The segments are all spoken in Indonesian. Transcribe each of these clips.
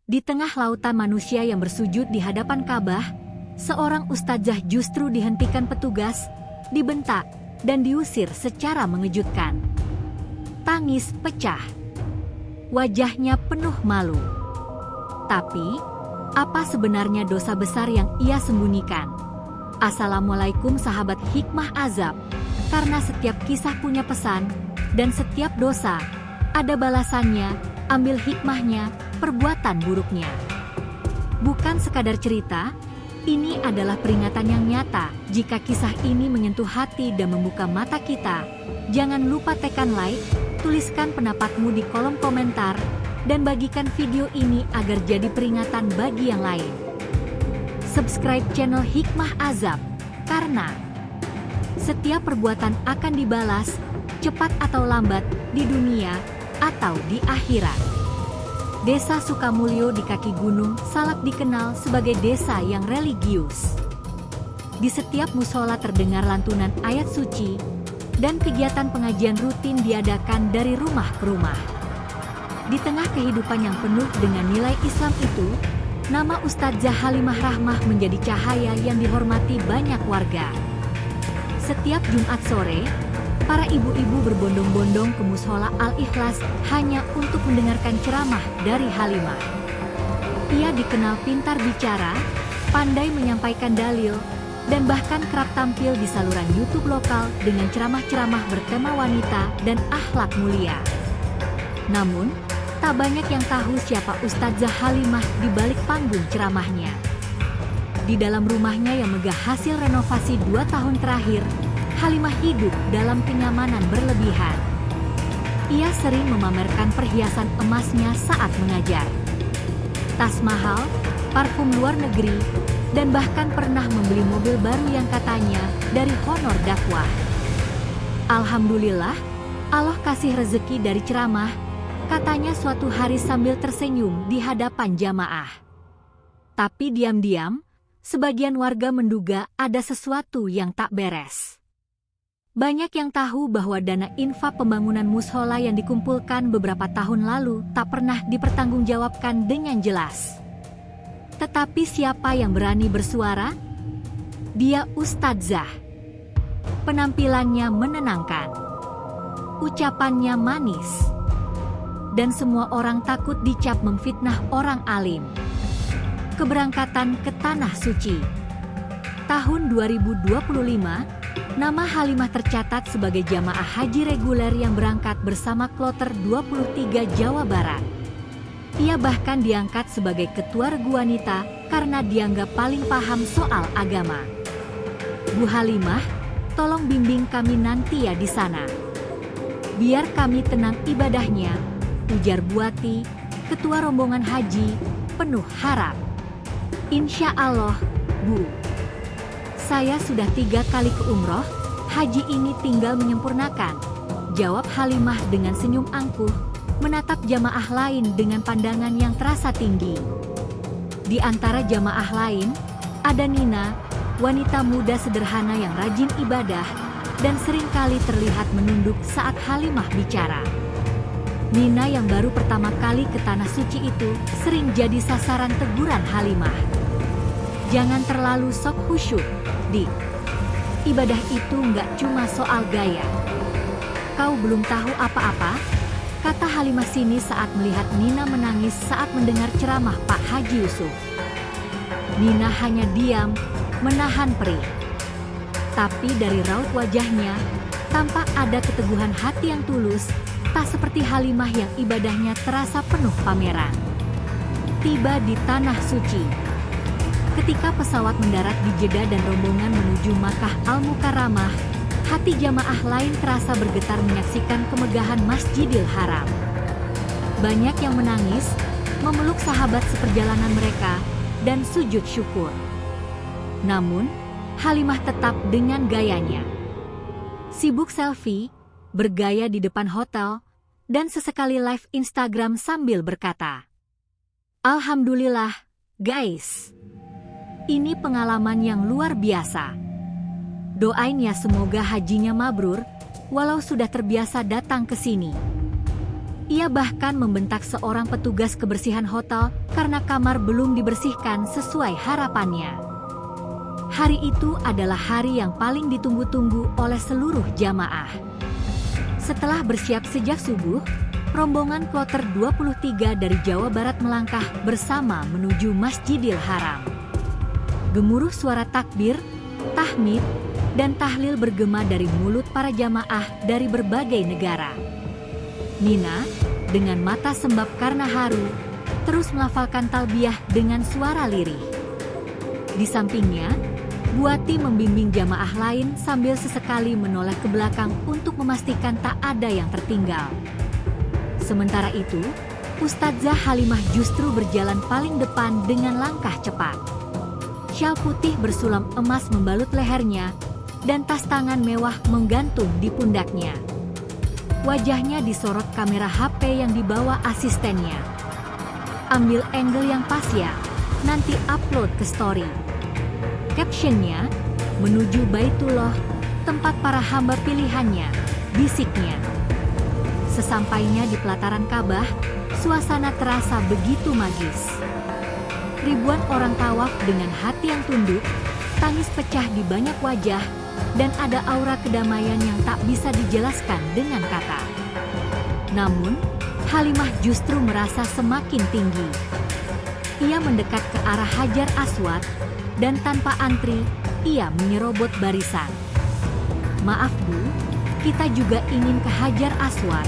Di tengah lautan manusia yang bersujud di hadapan Ka'bah, seorang ustadzah justru dihentikan petugas, dibentak, dan diusir secara mengejutkan. Tangis pecah. Wajahnya penuh malu. Tapi, apa sebenarnya dosa besar yang ia sembunyikan? Assalamualaikum sahabat Hikmah Azab, karena setiap kisah punya pesan, dan setiap dosa ada balasannya. Ambil hikmahnya, perbuatan buruknya. Bukan sekadar cerita, ini adalah peringatan yang nyata. Jika kisah ini menyentuh hati dan membuka mata kita, jangan lupa tekan like, tuliskan pendapatmu di kolom komentar, dan bagikan video ini agar jadi peringatan bagi yang lain. Subscribe channel Hikmah Azab, karena setiap perbuatan akan dibalas, cepat atau lambat, di dunia atau di akhirat. Desa Sukamulyo di kaki Gunung Salak dikenal sebagai desa yang religius. Di setiap musola terdengar lantunan ayat suci, dan kegiatan pengajian rutin diadakan dari rumah ke rumah. Di tengah kehidupan yang penuh dengan nilai Islam itu, nama Ustadzah Halimah Rahmah menjadi cahaya yang dihormati banyak warga. Setiap Jumat sore, para ibu-ibu berbondong-bondong ke Mushola Al-Ikhlas hanya untuk mendengarkan ceramah dari Halimah. Ia dikenal pintar bicara, pandai menyampaikan dalil, dan bahkan kerap tampil di saluran YouTube lokal dengan ceramah-ceramah bertema wanita dan akhlak mulia. Namun, tak banyak yang tahu siapa Ustadzah Halimah di balik panggung ceramahnya. Di dalam rumahnya yang megah hasil renovasi 2 tahun terakhir, Halimah hidup dalam kenyamanan berlebihan. Ia sering memamerkan perhiasan emasnya saat mengajar. Tas mahal, parfum luar negeri, dan bahkan pernah membeli mobil baru yang katanya dari honor dakwah. Alhamdulillah, Allah kasih rezeki dari ceramah, katanya suatu hari sambil tersenyum di hadapan jamaah. Tapi diam-diam, sebagian warga menduga ada sesuatu yang tak beres. Banyak yang tahu bahwa dana infak pembangunan mushola yang dikumpulkan beberapa tahun lalu tak pernah dipertanggungjawabkan dengan jelas. Tetapi siapa yang berani bersuara? Dia ustadzah. Penampilannya menenangkan. Ucapannya manis. Dan semua orang takut dicap memfitnah orang alim. Keberangkatan ke Tanah Suci. Tahun 2025, nama Halimah tercatat sebagai jamaah haji reguler yang berangkat bersama kloter 23 Jawa Barat. Ia bahkan diangkat sebagai ketua regu wanita karena dianggap paling paham soal agama. Bu Halimah, tolong bimbing kami nanti ya di sana. Biar kami tenang ibadahnya, ujar Buati, ketua rombongan haji, penuh harap. Insya Allah, Bu. Saya sudah 3 kali ke umroh, haji ini tinggal menyempurnakan, jawab Halimah dengan senyum angkuh, menatap jamaah lain dengan pandangan yang terasa tinggi. Di antara jamaah lain, ada Nina, wanita muda sederhana yang rajin ibadah, dan seringkali terlihat menunduk saat Halimah bicara. Nina yang baru pertama kali ke Tanah Suci itu sering jadi sasaran teguran Halimah. Jangan terlalu sok khusyuk, Dik. Ibadah itu nggak cuma soal gaya. Kau belum tahu apa-apa? Kata Halimah sini saat melihat Nina menangis saat mendengar ceramah Pak Haji Yusuf. Nina hanya diam, menahan perih. Tapi dari raut wajahnya, tampak ada keteguhan hati yang tulus, tak seperti Halimah yang ibadahnya terasa penuh pameran. Tiba di Tanah Suci. Ketika pesawat mendarat di Jeddah dan rombongan menuju Makkah Al-Mukarramah, hati jamaah lain terasa bergetar menyaksikan kemegahan Masjidil Haram. Banyak yang menangis, memeluk sahabat seperjalanan mereka, dan sujud syukur. Namun, Halimah tetap dengan gayanya. Sibuk selfie, bergaya di depan hotel, dan sesekali live Instagram sambil berkata, "Alhamdulillah, guys. Ini pengalaman yang luar biasa. Doain ya semoga hajinya mabrur, walau sudah terbiasa datang ke sini." Ia bahkan membentak seorang petugas kebersihan hotel karena kamar belum dibersihkan sesuai harapannya. Hari itu adalah hari yang paling ditunggu-tunggu oleh seluruh jamaah. Setelah bersiap sejak subuh, rombongan kloter 23 dari Jawa Barat melangkah bersama menuju Masjidil Haram. Gemuruh suara takbir, tahmid, dan tahlil bergema dari mulut para jamaah dari berbagai negara. Nina, dengan mata sembab karena haru, terus melafalkan talbiyah dengan suara lirih. Di sampingnya, Buati membimbing jamaah lain sambil sesekali menoleh ke belakang untuk memastikan tak ada yang tertinggal. Sementara itu, Ustadzah Halimah justru berjalan paling depan dengan langkah cepat. Syal putih bersulam emas membalut lehernya, dan tas tangan mewah menggantung di pundaknya. Wajahnya disorot kamera HP yang dibawa asistennya. "Ambil angle yang pas ya, nanti upload ke story." Captionnya, "Menuju Baitullah, tempat para hamba pilihannya," bisiknya. Sesampainya di pelataran Ka'bah, suasana terasa begitu magis. Ribuan orang tawaf dengan hati yang tunduk, tangis pecah di banyak wajah, dan ada aura kedamaian yang tak bisa dijelaskan dengan kata. Namun, Halimah justru merasa semakin tinggi. Ia mendekat ke arah Hajar Aswad, dan tanpa antri, ia menyerobot barisan. "Maaf Bu, kita juga ingin ke Hajar Aswad,"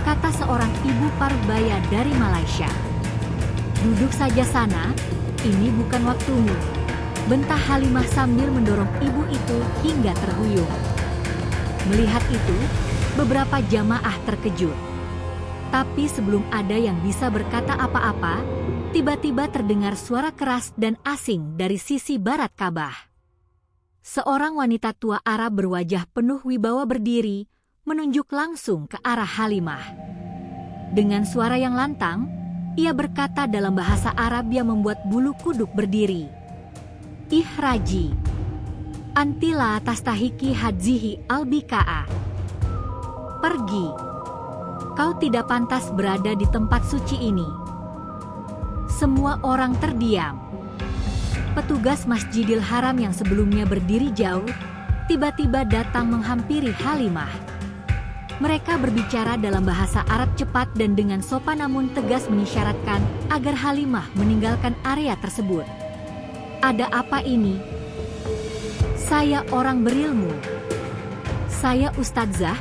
kata seorang ibu parubaya dari Malaysia. "Duduk saja sana, ini bukan waktumu," bentak Halimah sambil mendorong ibu itu hingga terhuyung. Melihat itu, beberapa jamaah terkejut. Tapi sebelum ada yang bisa berkata apa-apa, tiba-tiba terdengar suara keras dan asing dari sisi barat Ka'bah. Seorang wanita tua Arab berwajah penuh wibawa berdiri, menunjuk langsung ke arah Halimah. Dengan suara yang lantang, ia berkata dalam bahasa Arab yang membuat bulu kuduk berdiri. "Ihraji, anti la tastahiki hadzihi albika'a. Pergi. Kau tidak pantas berada di tempat suci ini." Semua orang terdiam. Petugas Masjidil Haram yang sebelumnya berdiri jauh, tiba-tiba datang menghampiri Halimah. Mereka berbicara dalam bahasa Arab cepat dan dengan sopan namun tegas mengisyaratkan agar Halimah meninggalkan area tersebut. "Ada apa ini?" "Saya orang berilmu. Saya Ustadzah,"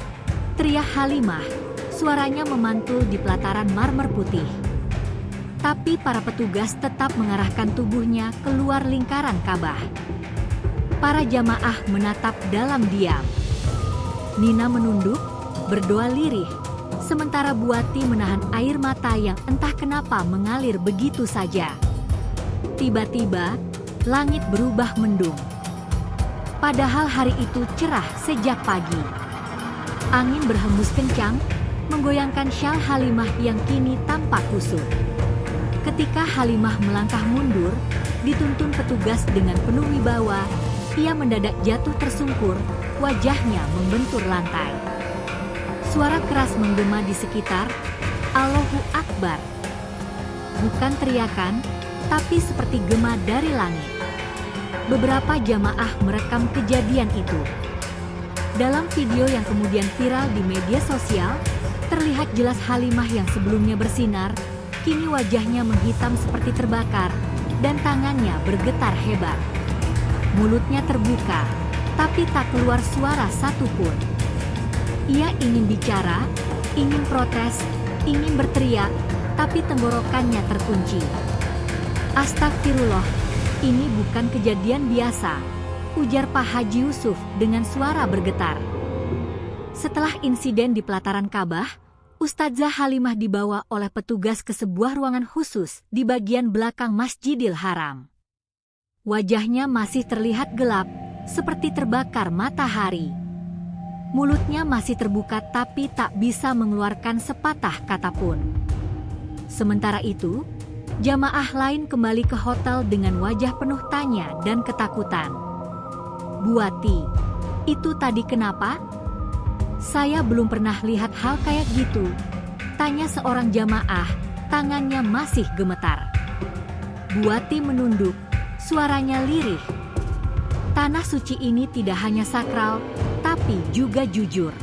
teriak Halimah, suaranya memantul di pelataran marmer putih. Tapi para petugas tetap mengarahkan tubuhnya keluar lingkaran Ka'bah. Para jamaah menatap dalam diam. Nina menunduk, berdoa lirih, sementara Buati menahan air mata yang entah kenapa mengalir begitu saja. Tiba-tiba, langit berubah mendung. Padahal hari itu cerah sejak pagi. Angin berhembus kencang, menggoyangkan syal Halimah yang kini tampak kusut. Ketika Halimah melangkah mundur, dituntun petugas dengan penuh wibawa, ia mendadak jatuh tersungkur, wajahnya membentur lantai. Suara keras menggema di sekitar, "Allahu Akbar." Bukan teriakan, tapi seperti gema dari langit. Beberapa jamaah merekam kejadian itu. Dalam video yang kemudian viral di media sosial, terlihat jelas Halimah yang sebelumnya bersinar, kini wajahnya menghitam seperti terbakar, dan tangannya bergetar hebat. Mulutnya terbuka, tapi tak keluar suara satupun. Ia ingin bicara, ingin protes, ingin berteriak, tapi tenggorokannya terkunci. "Astagfirullah, ini bukan kejadian biasa," ujar Pak Haji Yusuf dengan suara bergetar. Setelah insiden di pelataran Ka'bah, Ustadzah Halimah dibawa oleh petugas ke sebuah ruangan khusus di bagian belakang Masjidil Haram. Wajahnya masih terlihat gelap, seperti terbakar matahari. Mulutnya masih terbuka tapi tak bisa mengeluarkan sepatah kata pun. Sementara itu, jamaah lain kembali ke hotel dengan wajah penuh tanya dan ketakutan. "Buati, itu tadi kenapa? Saya belum pernah lihat hal kayak gitu," Tanya seorang jamaah, tangannya masih gemetar. Buati menunduk, suaranya lirih. Tanah suci ini tidak hanya sakral, tapi juga jujur.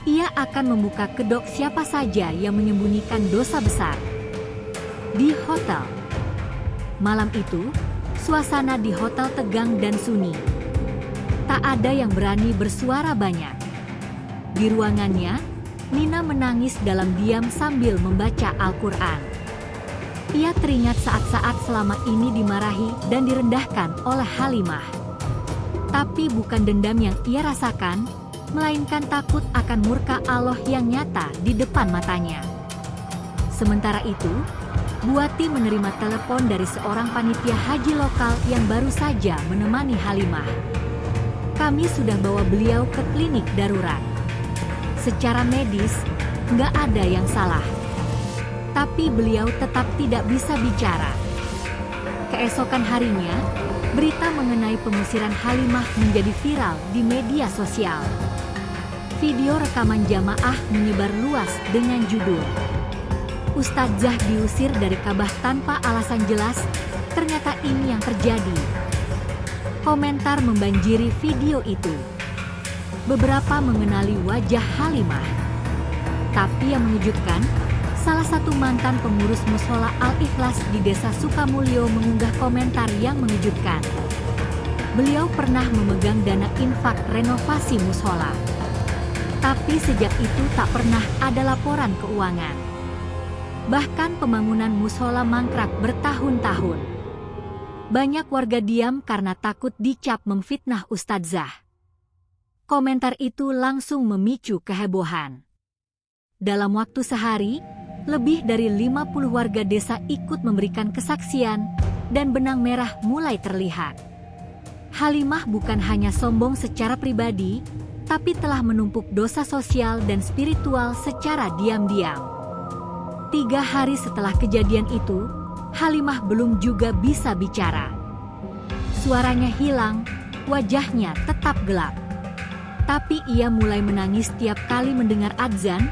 Ia akan membuka kedok siapa saja yang menyembunyikan dosa besar. Di hotel. Malam itu, suasana di hotel tegang dan sunyi. Tak ada yang berani bersuara banyak. Di ruangannya, Nina menangis dalam diam sambil membaca Al-Quran. Ia teringat saat-saat selama ini dimarahi dan direndahkan oleh Halimah. Tapi bukan dendam yang ia rasakan, melainkan takut akan murka Allah yang nyata di depan matanya. Sementara itu, Buati menerima telepon dari seorang panitia haji lokal yang baru saja menemani Halimah. Kami sudah bawa beliau ke klinik darurat. Secara medis, nggak ada yang salah. Tapi beliau tetap tidak bisa bicara. Keesokan harinya, berita mengenai pengusiran Halimah menjadi viral di media sosial. Video rekaman jamaah menyebar luas dengan judul "Ustadzah diusir dari Ka'bah tanpa alasan jelas, ternyata ini yang terjadi." Komentar membanjiri video itu. Beberapa mengenali wajah Halimah. Tapi yang mengejutkan, salah satu mantan pengurus Mushola Al-Ikhlas di Desa Sukamulyo mengunggah komentar yang mengejutkan. Beliau pernah memegang dana infak renovasi mushola. Tapi sejak itu tak pernah ada laporan keuangan. Bahkan pembangunan mushola mangkrak bertahun-tahun. Banyak warga diam karena takut dicap memfitnah ustadzah. Komentar itu langsung memicu kehebohan. Dalam waktu sehari, lebih dari 50 warga desa ikut memberikan kesaksian, dan benang merah mulai terlihat. Halimah bukan hanya sombong secara pribadi, tapi telah menumpuk dosa sosial dan spiritual secara diam-diam. 3 hari setelah kejadian itu, Halimah belum juga bisa bicara. Suaranya hilang, wajahnya tetap gelap. Tapi ia mulai menangis tiap kali mendengar adzan,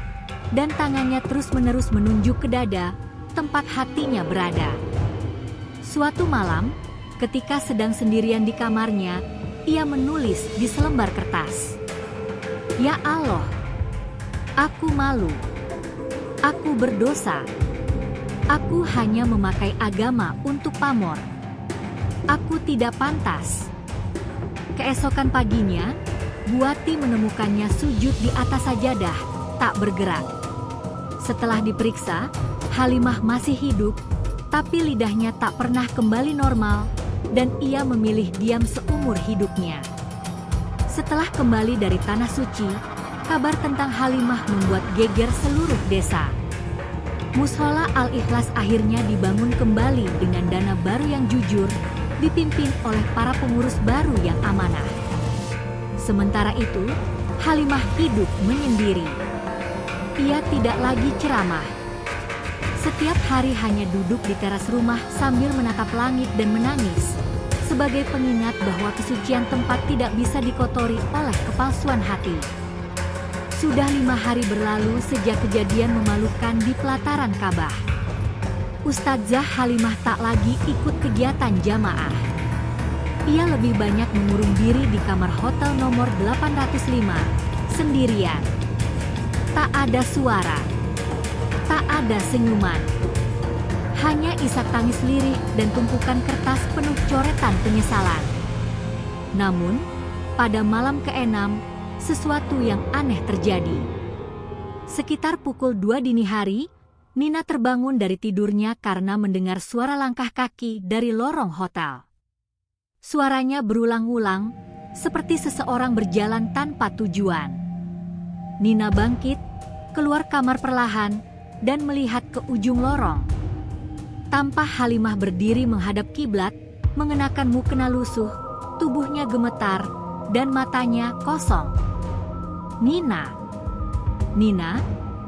dan tangannya terus-menerus menunjuk ke dada, tempat hatinya berada. Suatu malam, ketika sedang sendirian di kamarnya, ia menulis di selembar kertas. "Ya Allah, aku malu. Aku berdosa. Aku hanya memakai agama untuk pamor. Aku tidak pantas." Keesokan paginya, Buati menemukannya sujud di atas sajadah, tak bergerak. Setelah diperiksa, Halimah masih hidup, tapi lidahnya tak pernah kembali normal, dan ia memilih diam seumur hidupnya. Setelah kembali dari Tanah Suci, kabar tentang Halimah membuat geger seluruh desa. Mushola Al-Ikhlas akhirnya dibangun kembali dengan dana baru yang jujur, dipimpin oleh para pengurus baru yang amanah. Sementara itu, Halimah hidup menyendiri. Ia tidak lagi ceramah. Setiap hari hanya duduk di teras rumah sambil menatap langit dan menangis, sebagai pengingat bahwa kesucian tempat tidak bisa dikotori oleh kepalsuan hati. Sudah 5 hari berlalu sejak kejadian memalukan di pelataran Ka'bah. Ustadzah Halimah tak lagi ikut kegiatan jamaah. Ia lebih banyak mengurung diri di kamar hotel nomor 805, sendirian. Tak ada suara, tak ada senyuman. Hanya isak tangis lirih dan tumpukan kertas penuh coretan penyesalan. Namun, pada malam ke-6, sesuatu yang aneh terjadi. Sekitar pukul 2 dini hari, Nina terbangun dari tidurnya karena mendengar suara langkah kaki dari lorong hotel. Suaranya berulang-ulang, seperti seseorang berjalan tanpa tujuan. Nina bangkit, keluar kamar perlahan, dan melihat ke ujung lorong. Tampak Halimah berdiri menghadap kiblat, mengenakan mukena lusuh, tubuhnya gemetar, dan matanya kosong. "Nina, Nina,"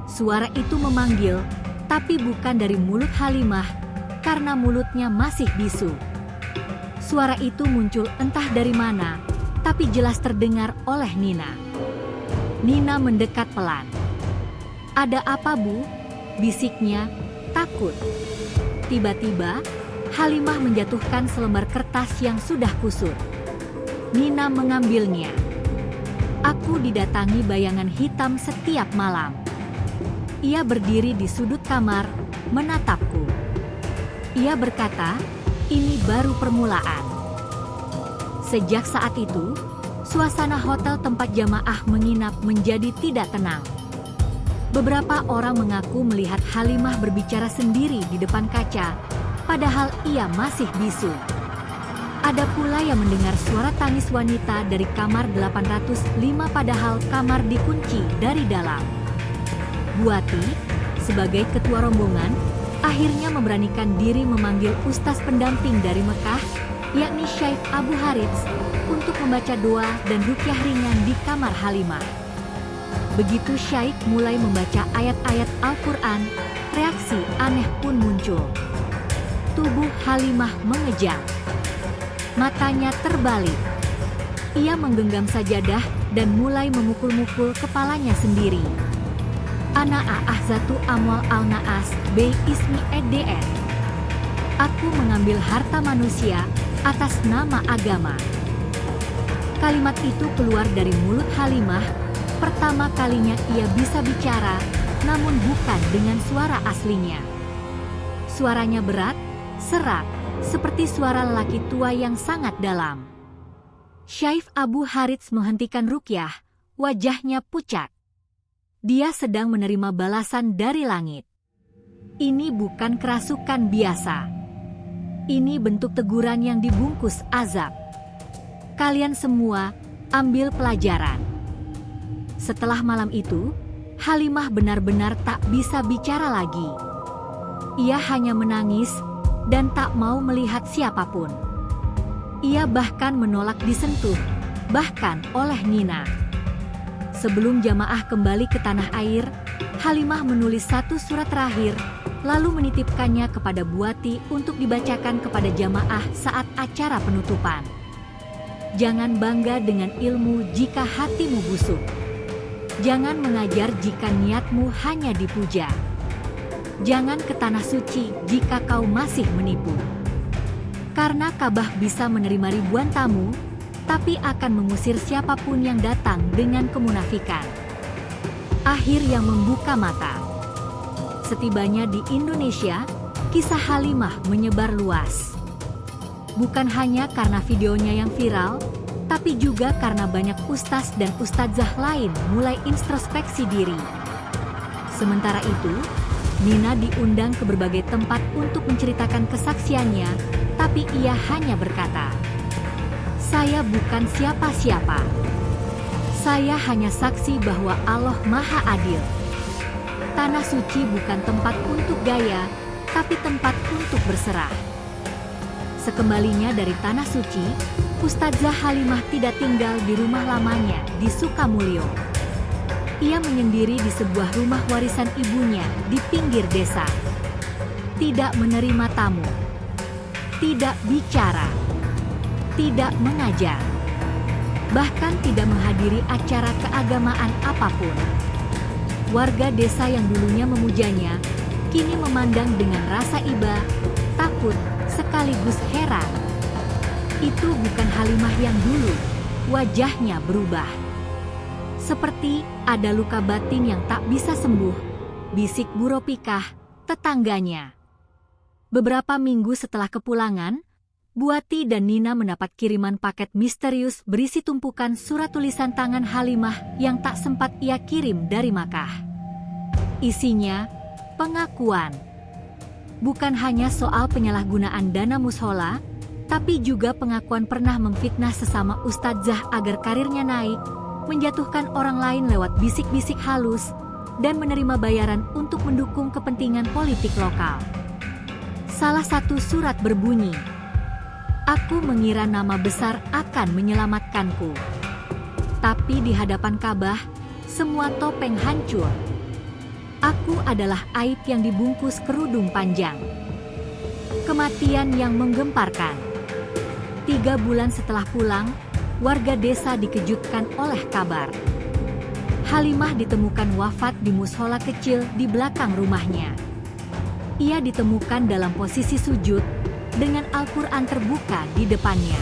suara itu memanggil, tapi bukan dari mulut Halimah, karena mulutnya masih bisu. Suara itu muncul entah dari mana, tapi jelas terdengar oleh Nina. Nina mendekat pelan. "Ada apa, Bu?" bisiknya, takut. Tiba-tiba, Halimah menjatuhkan selembar kertas yang sudah kusut. Nina mengambilnya. "Aku didatangi bayangan hitam setiap malam." Ia berdiri di sudut kamar, menatapku. Ia berkata, "Ini baru permulaan." Sejak saat itu, suasana hotel tempat jamaah menginap menjadi tidak tenang. Beberapa orang mengaku melihat Halimah berbicara sendiri di depan kaca, padahal ia masih bisu. Ada pula yang mendengar suara tangis wanita dari kamar 805 padahal kamar dikunci dari dalam. Buati, sebagai ketua rombongan, akhirnya memberanikan diri memanggil ustaz pendamping dari Mekah, yakni Syaikh Abu Harits, untuk membaca doa dan ruqyah ringan di kamar Halimah. Begitu Syaikh mulai membaca ayat-ayat Al-Quran, reaksi aneh pun muncul. Tubuh Halimah mengejang. Matanya terbalik. Ia menggenggam sajadah dan mulai memukul-mukul kepalanya sendiri. "Ana a'ahzatu amwal al-na'as bi ismi EDN. Aku mengambil harta manusia atas nama agama." Kalimat itu keluar dari mulut Halimah. Pertama kalinya ia bisa bicara, namun bukan dengan suara aslinya. Suaranya berat, serak, seperti suara lelaki tua yang sangat dalam. Syaikh Abu Harits menghentikan ruqyah, wajahnya pucat. Dia sedang menerima balasan dari langit. Ini bukan kerasukan biasa. Ini bentuk teguran yang dibungkus azab. Kalian semua, ambil pelajaran. Setelah malam itu, Halimah benar-benar tak bisa bicara lagi. Ia hanya menangis dan tak mau melihat siapapun. Ia bahkan menolak disentuh, bahkan oleh Nina. Sebelum jamaah kembali ke tanah air, Halimah menulis satu surat terakhir, lalu menitipkannya kepada Buati untuk dibacakan kepada jamaah saat acara penutupan. "Jangan bangga dengan ilmu jika hatimu busuk. Jangan mengajar jika niatmu hanya dipuja. Jangan ke tanah suci jika kau masih menipu. Karena Ka'bah bisa menerima ribuan tamu, tapi akan mengusir siapapun yang datang dengan kemunafikan." Akhir yang membuka mata. Setibanya di Indonesia, kisah Halimah menyebar luas. Bukan hanya karena videonya yang viral, tapi juga karena banyak ustaz dan ustadzah lain mulai introspeksi diri. Sementara itu, Nina diundang ke berbagai tempat untuk menceritakan kesaksiannya, tapi ia hanya berkata, "Saya bukan siapa-siapa. Saya hanya saksi bahwa Allah Maha Adil. Tanah suci bukan tempat untuk gaya, tapi tempat untuk berserah." Sekembalinya dari tanah suci, Ustadzah Halimah tidak tinggal di rumah lamanya di Sukamulyo. Ia menyendiri di sebuah rumah warisan ibunya di pinggir desa. Tidak menerima tamu, tidak bicara, tidak mengajar, bahkan tidak menghadiri acara keagamaan apapun. Warga desa yang dulunya memujanya, kini memandang dengan rasa iba, takut, sekaligus heran. Itu bukan Halimah yang dulu, wajahnya berubah. Seperti ada luka batin yang tak bisa sembuh, bisik Bu Ropikah, tetangganya. Beberapa minggu setelah kepulangan, Buati dan Nina mendapat kiriman paket misterius berisi tumpukan surat tulisan tangan Halimah yang tak sempat ia kirim dari Makkah. Isinya, pengakuan. Bukan hanya soal penyalahgunaan dana mushola, tapi juga pengakuan pernah memfitnah sesama ustadzah agar karirnya naik, menjatuhkan orang lain lewat bisik-bisik halus, dan menerima bayaran untuk mendukung kepentingan politik lokal. Salah satu surat berbunyi, "Aku mengira nama besar akan menyelamatkanku. Tapi di hadapan Ka'bah, semua topeng hancur. Aku adalah aib yang dibungkus kerudung panjang. Kematian yang menggemparkan." 3 bulan setelah pulang, warga desa dikejutkan oleh kabar. Halimah ditemukan wafat di mushola kecil di belakang rumahnya. Ia ditemukan dalam posisi sujud dengan Al-Quran terbuka di depannya.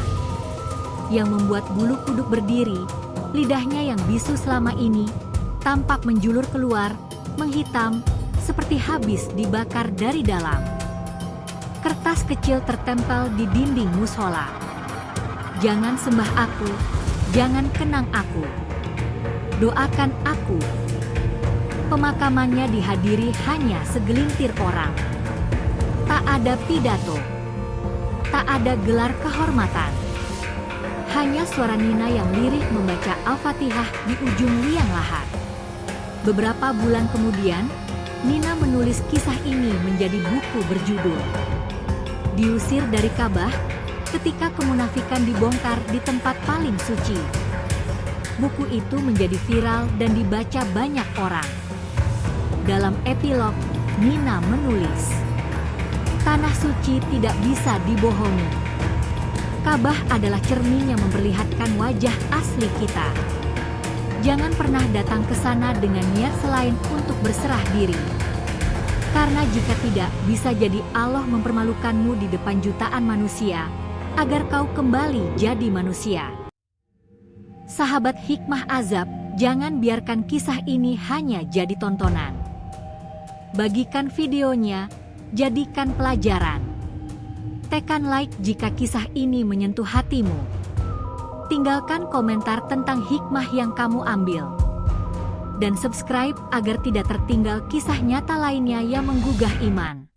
Yang membuat bulu kuduk berdiri, lidahnya yang bisu selama ini tampak menjulur keluar, menghitam, seperti habis dibakar dari dalam. Kertas kecil tertempel di dinding mushola. Jangan sembah aku, jangan kenang aku. Doakan aku. Pemakamannya dihadiri hanya segelintir orang. Tak ada pidato. Tak ada gelar kehormatan. Hanya suara Nina yang lirih membaca Al-Fatihah di ujung liang lahat. Beberapa bulan kemudian, Nina menulis kisah ini menjadi buku berjudul Diusir dari Ka'bah ketika kemunafikan dibongkar di tempat paling suci. Buku itu menjadi viral dan dibaca banyak orang. Dalam epilog, Nina menulis, "Tanah suci tidak bisa dibohongi. Ka'bah adalah cermin yang memperlihatkan wajah asli kita. Jangan pernah datang ke sana dengan niat selain untuk berserah diri. Karena jika tidak, bisa jadi Allah mempermalukanmu di depan jutaan manusia, agar kau kembali jadi manusia." Sahabat Hikmah Azab, jangan biarkan kisah ini hanya jadi tontonan. Bagikan videonya, jadikan pelajaran. Tekan like jika kisah ini menyentuh hatimu. Tinggalkan komentar tentang hikmah yang kamu ambil. Dan subscribe agar tidak tertinggal kisah nyata lainnya yang menggugah iman.